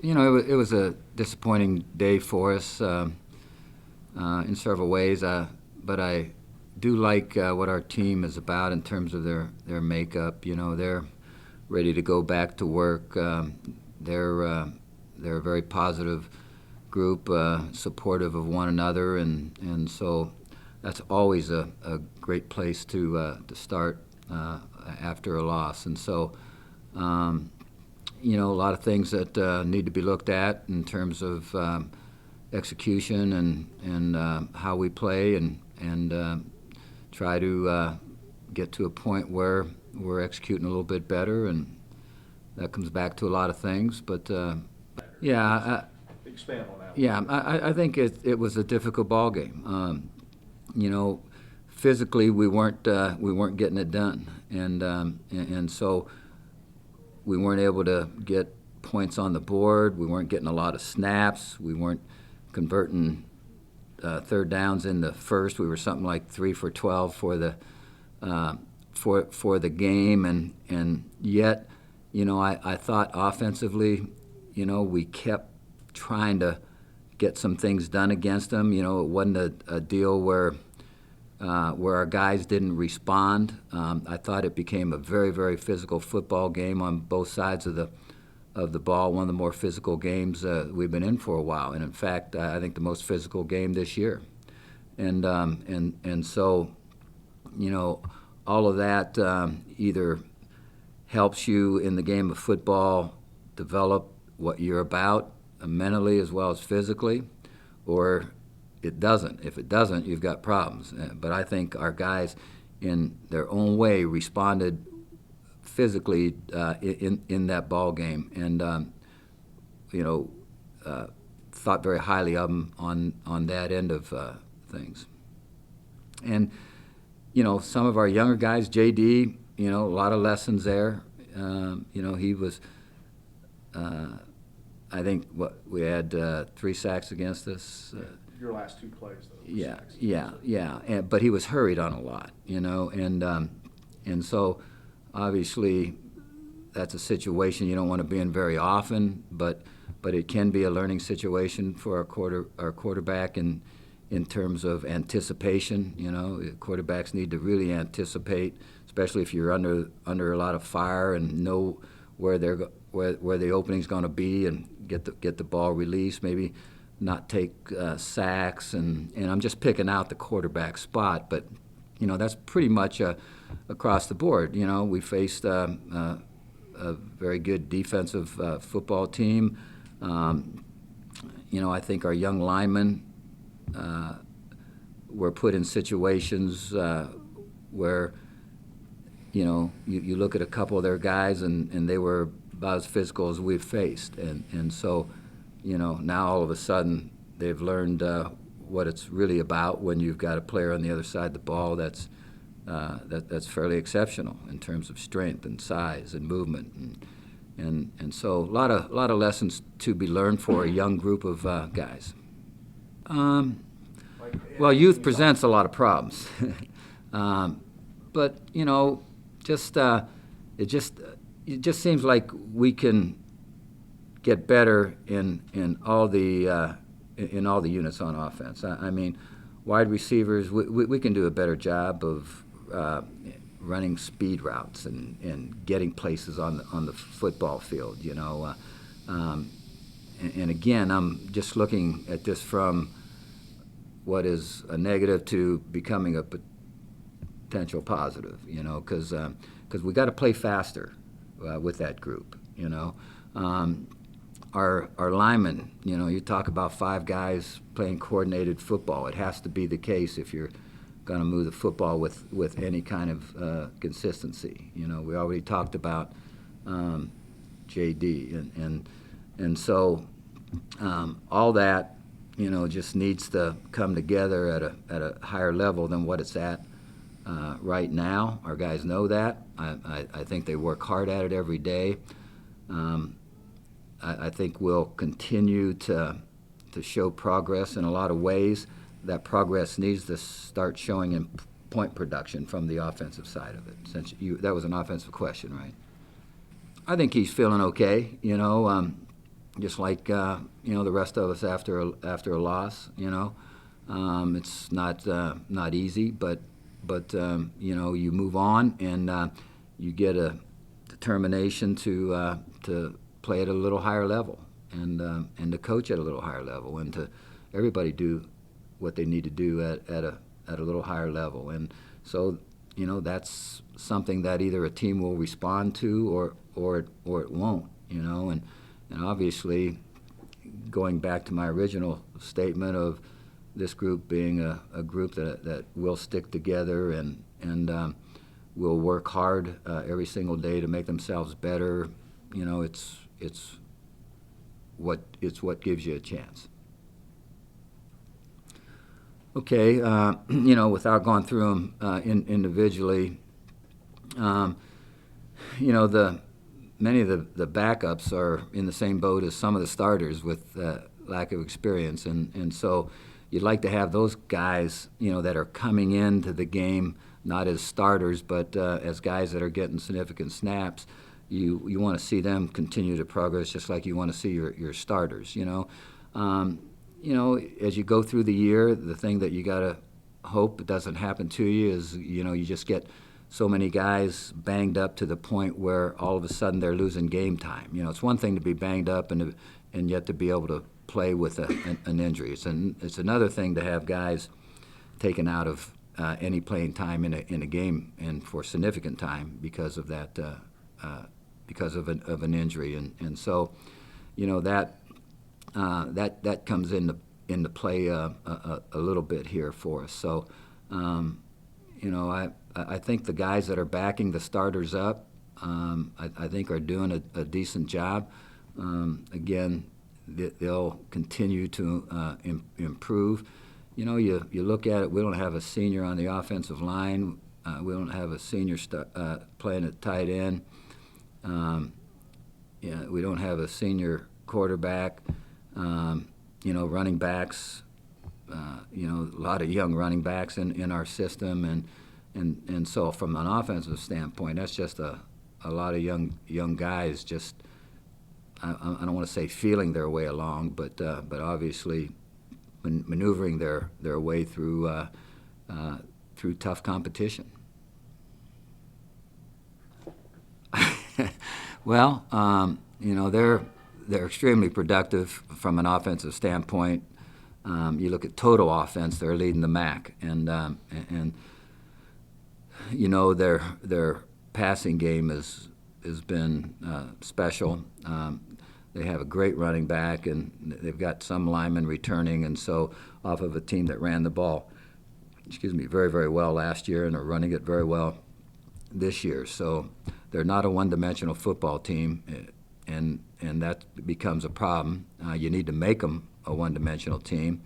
It was a disappointing day for us in several ways, but I do like what our team is about in terms of their makeup. They're ready to go back to work. They're a very positive group, supportive of one another, and so that's always a great place to start after a loss. And so, a lot of things that need to be looked at in terms of execution and how we play, and try to get to a point where we're executing a little bit better, and that comes back to a lot of things. But yeah, Expand on that. yeah, I think it was a difficult ball game. Physically we weren't getting it done, and so we weren't able to get points on the board. We weren't getting a lot of snaps. We weren't converting third downs in the first. We were something like 3 for 12 for the game, and yet, I thought offensively, we kept trying to get some things done against them. It wasn't a deal where our guys didn't respond. I thought it became a very, very physical football game on both sides of the ball. One of the more physical games we've been in for a while, and in fact, I think the most physical game this year. And so, all of that either helps you in the game of football develop what you're about mentally as well as physically, or it doesn't. If it doesn't, you've got problems. But I think our guys, in their own way, responded physically in that ball game, and thought very highly of them on that end of things. And some of our younger guys, JD, a lot of lessons there. He was. I think we had 3 sacks against us. Your last 2 plays, though. Yeah, Sacks. yeah. But he was hurried on a lot, and so obviously that's a situation you don't want to be in very often, but it can be a learning situation for our quarterback in terms of anticipation. Quarterbacks need to really anticipate, especially if you're under a lot of fire, and know where the opening's going to be, and get the ball released. Maybe not take sacks, and I'm just picking out the quarterback spot, but that's pretty much across the board. We faced a very good defensive football team. I think our young linemen were put in situations where you look at a couple of their guys, and they were about as physical as we've faced, and so now all of a sudden they've learned what it's really about when you've got a player on the other side of the ball that's fairly exceptional in terms of strength and size and movement, and so a lot of lessons to be learned for a young group of guys. Well, youth presents a lot of problems, but it just seems like we can get better in all the units on offense. I mean, wide receivers, we can do a better job of running speed routes and getting places on the football field. And again, I'm just looking at this from what is a negative to becoming a potential positive. Because we got to play faster with that group. Our linemen, you talk about 5 guys playing coordinated football. It has to be the case if you're going to move the football with any kind of consistency. We already talked about JD, and so all that just needs to come together at a higher level than what it's at right now. Our guys know that. I think they work hard at it every day. I think we'll continue to show progress in a lot of ways. That progress needs to start showing in point production from the offensive side of it. Since that was an offensive question, right? I think he's feeling okay. just like the rest of us after a loss. It's not easy, but you move on and you get a determination to play at a little higher level and to coach at a little higher level and to everybody do what they need to do at a little higher level. And so that's something that either a team will respond to or it won't. And obviously, going back to my original statement of this group being a group that will stick together and will work hard every single day to make themselves better. It's what gives you a chance. Okay, without going through them individually, many of the backups are in the same boat as some of the starters with lack of experience, and so you'd like to have those guys, that are coming into the game not as starters but as guys that are getting significant snaps. You want to see them continue to progress just like you want to see your starters. As you go through the year, the thing that you got to hope it doesn't happen to you is, you just get so many guys banged up to the point where all of a sudden they're losing game time. It's one thing to be banged up and yet to be able to play with an injury. It's another thing to have guys taken out of any playing time in a game and for significant time because of that, because of an injury. And so, that comes into play a little bit here for us. So, I think the guys that are backing the starters up, I think are doing a decent job. Again, they'll continue to improve. You look at it, we don't have a senior on the offensive line. We don't have a senior playing at tight end. We don't have a senior quarterback. Running backs, a lot of young running backs in our system, and so from an offensive standpoint, that's just a lot of young guys just, I don't want to say feeling their way along, but obviously maneuvering their way through tough competition. Well, they're extremely productive from an offensive standpoint. You look at total offense; they're leading the MAC, and their passing game has been special. They have a great running back, and they've got some linemen returning, and so off of a team that ran the ball, very, very well last year, and are running it very well this year. So they're not a one-dimensional football team, and that becomes a problem. You need to make them a one-dimensional team.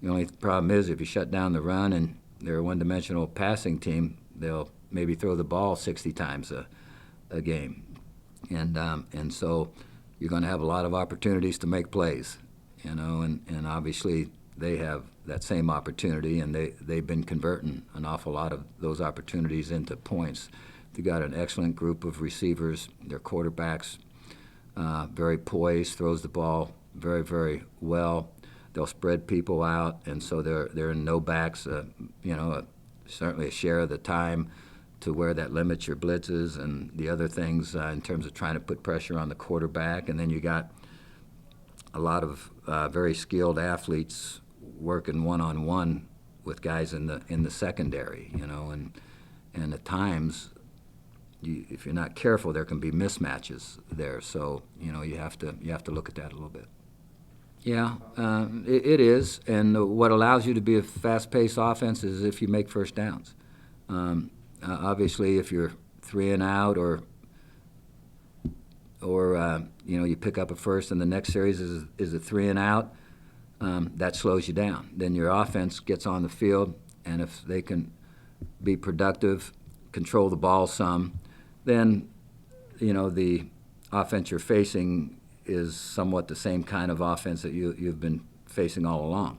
The only problem is if you shut down the run and they're a one-dimensional passing team, they'll maybe throw the ball 60 times a game. And so you're going to have a lot of opportunities to make plays, and obviously they have that same opportunity, and they've been converting an awful lot of those opportunities into points. They've got an excellent group of receivers. Their quarterback's very poised, throws the ball very, very well. They'll spread people out, and so they're in no backs, certainly a share of the time to where that limits your blitzes and the other things in terms of trying to put pressure on the quarterback. And then you got a lot of very skilled athletes working one-on-one with guys in the secondary, and at times, if you're not careful, there can be mismatches there. So you have to look at that a little bit. Yeah, it is, and what allows you to be a fast-paced offense is if you make first downs. Obviously, if you're 3 and out, or you pick up a first and the next series is a 3 and out, that slows you down. Then your offense gets on the field, and if they can be productive, control the ball some, then the offense you're facing is somewhat the same kind of offense that you've been facing all along.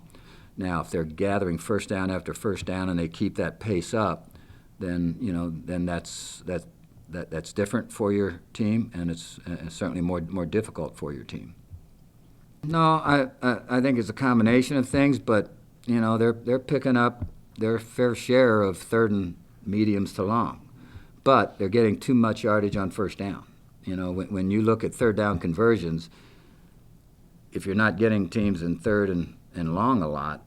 Now, if they're gathering first down after first down and they keep that pace up, then that's different for your team, and it's certainly more difficult for your team. No, I think it's a combination of things, but they're picking up their fair share of third and mediums to long, but they're getting too much yardage on first down. When you look at third down conversions, if you're not getting teams in third and long a lot,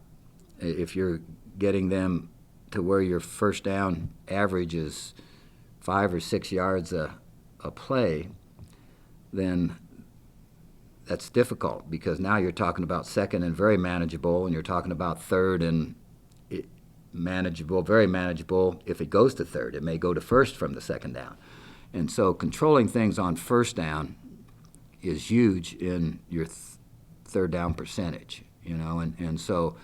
if you're getting them to where your first down average is 5 or 6 yards a play, then that's difficult, because now you're talking about second and very manageable, and you're talking about third and manageable, very manageable. If it goes to third, it may go to first from the second down. And so controlling things on first down is huge in your third down percentage, and so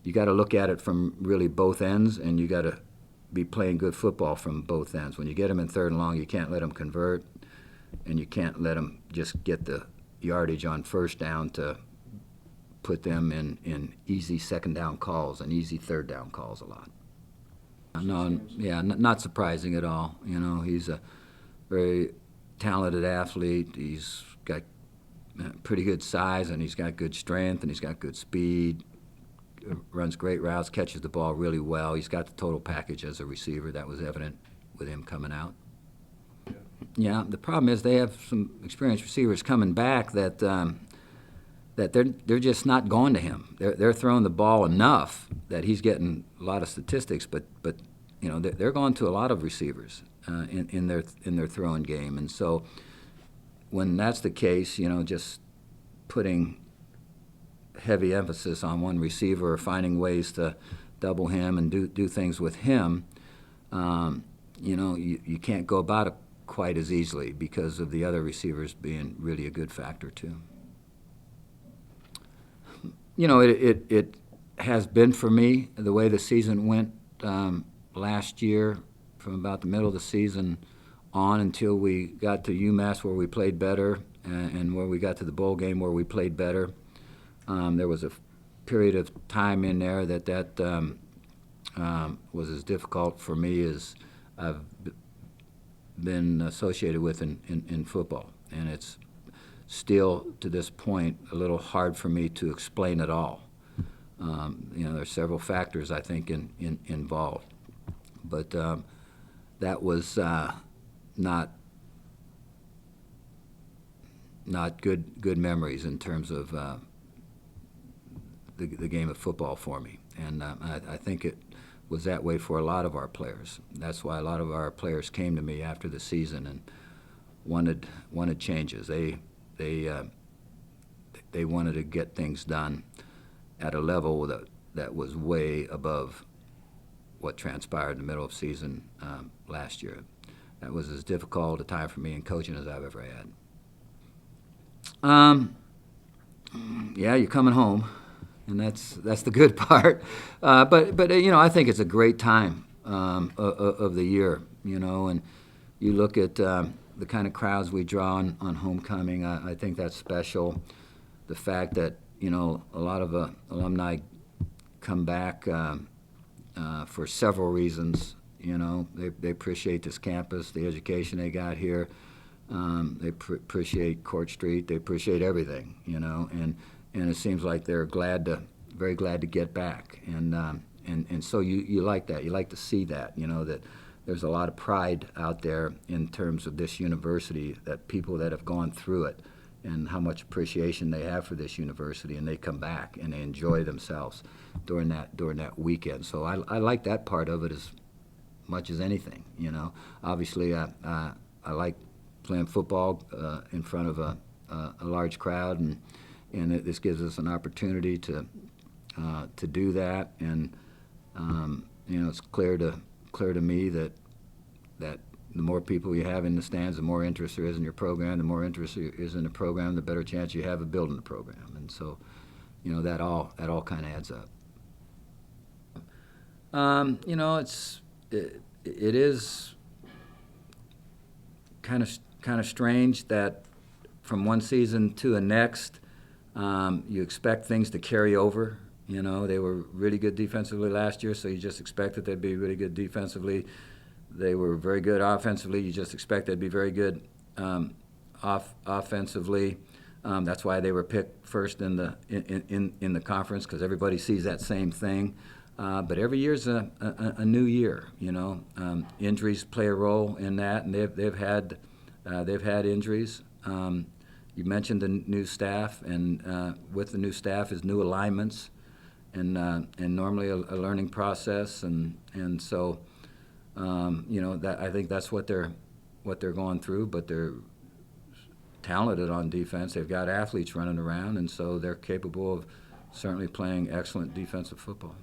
you got to look at it from really both ends, and you got to be playing good football from both ends. When you get them in third and long, you can't let them convert, and you can't let them just get the yardage on first down to put them in easy second down calls and easy third down calls a lot. No, yeah, not surprising at all. He's a very talented athlete. He's got pretty good size, and he's got good strength, and he's got good speed, runs great routes, catches the ball really well. He's got the total package as a receiver. That was evident with him coming out. Yeah, the problem is they have some experienced receivers coming back that they're just not going to him. They're throwing the ball enough that he's getting a lot of statistics, but they're going to a lot of receivers in their throwing game, and so when that's the case, just putting heavy emphasis on one receiver or finding ways to double him and do things with him, you can't go about it quite as easily because of the other receivers being really a good factor too. It has been for me the way the season went last year, from about the middle of the season on until we got to UMass, where we played better, and where we got to the bowl game where we played better. There was a period of time in there that was as difficult for me as I've been associated with in football, and it's still to this point a little hard for me to explain it all. There's several factors I think involved, but that was not good memories in terms of the game of football for me, and I think it was that way for a lot of our players. That's why a lot of our players came to me after the season and wanted changes. They wanted to get things done at a level that was way above what transpired in the middle of the season last year. That was as difficult a time for me in coaching as I've ever had. Yeah, you're coming home, and that's the good part. But I think it's a great time of the year, and you look at the kind of crowds we draw on homecoming. I think that's special. The fact that a lot of alumni come back for several reasons. They appreciate this campus, the education they got here. They appreciate Court Street. They appreciate everything, and it seems like they're very glad to get back, and so you like that. You like to see that, that there's a lot of pride out there in terms of this university, that people that have gone through it, and how much appreciation they have for this university, and they come back and they enjoy themselves during that weekend. So I like that part of it as much as anything. Obviously I like playing football in front of a large crowd, and this gives us an opportunity to do that. And it's clear to me that the more people you have in the stands, the more interest there is in your program. The more interest there is in the program, the better chance you have of building the program. And so, that all kind of adds up. It is kind of strange that from one season to the next, you expect things to carry over. They were really good defensively last year, so you just expect that they'd be really good defensively. They were very good offensively. You just expect they'd be very good offensively. That's why they were picked first in the conference, because everybody sees that same thing. But every year's a new year. Injuries play a role in that, and they've had injuries. You mentioned the new staff, and with the new staff is new alignments, and normally a learning process, and so that I think that's what they're going through. But they're talented on defense. They've got athletes running around, and so they're capable of certainly playing excellent defensive football.